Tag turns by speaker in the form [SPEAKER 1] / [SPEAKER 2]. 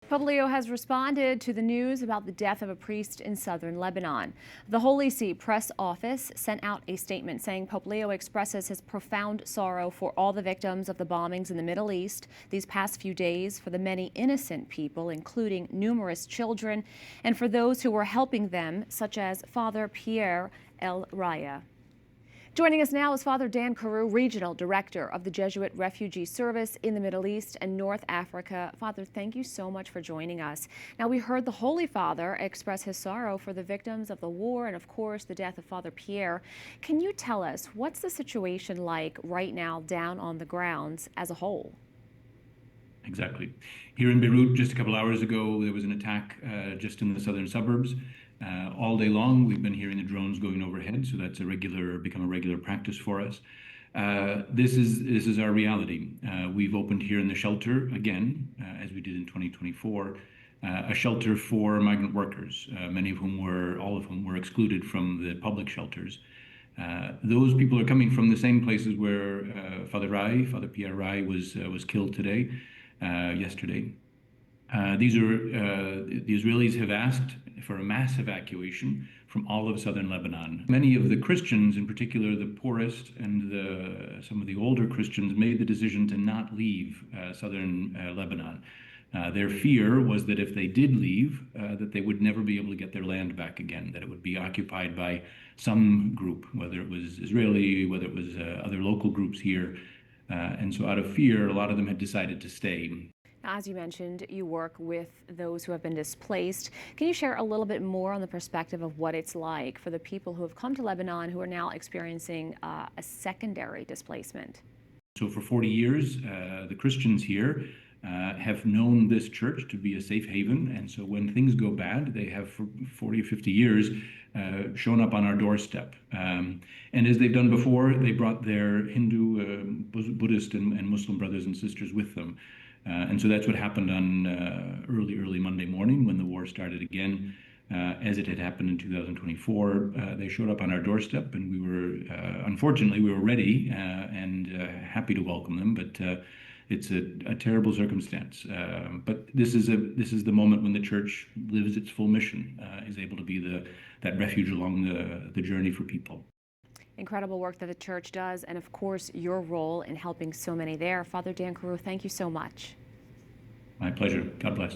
[SPEAKER 1] Pope Leo has responded to the news about the death of a priest in southern Lebanon. The Holy See press office sent out a statement saying Pope Leo expresses his profound sorrow for all the victims of the bombings in the Middle East these past few days, for the many innocent people, including numerous children, and for those who were helping them, such as Father Pierre El-Rahi. Joining us now is Father Dan Corrou, Regional Director of the Jesuit Refugee Service in the Middle East and North Africa. Father, thank you so much for joining us. Now, we heard the Holy Father express his sorrow for the victims of the war and, of course, the death of Father Pierre. Can you tell us what's the situation like right now down on the grounds as a whole?
[SPEAKER 2] Exactly. Here in Beirut, just a couple hours ago, there was an attack just in the southern suburbs. All day long, we've been hearing the drones going overhead, so that's become a regular practice for us. This is our reality. We've opened here in the shelter again, as we did in 2024, a shelter for migrant workers, all of whom were excluded from the public shelters. Those people are coming from the same places where Father Pierre El-Rahi was killed yesterday. The Israelis have asked for a mass evacuation from all of southern Lebanon. Many of the Christians, in particular the poorest and some of the older Christians, made the decision to not leave southern Lebanon. Their fear was that if they did leave, that they would never be able to get their land back again, that it would be occupied by some group, whether it was Israeli, whether it was other local groups here. And so out of fear, a lot of them had decided to stay.
[SPEAKER 1] As you mentioned, you work with those who have been displaced. Can you share a little bit more on the perspective of what it's like for the people who have come to Lebanon who are now experiencing a secondary displacement?
[SPEAKER 2] So for 40 years, the Christians here have known this church to be a safe haven. And so when things go bad, they have for 40 or 50 years shown up on our doorstep. And as they've done before, they brought their Hindu, Buddhist, and Muslim brothers and sisters with them. And so that's what happened on early Monday morning when the war started again. As it had happened in 2024, they showed up on our doorstep, and unfortunately, we were ready and happy to welcome them. But it's a terrible circumstance. But this is the moment when the Church lives its full mission, is able to be that refuge along the journey for people.
[SPEAKER 1] Incredible work that the Church does, and of course your role in helping so many there. Father Dan Corrou, thank you so much.
[SPEAKER 2] My pleasure. God bless.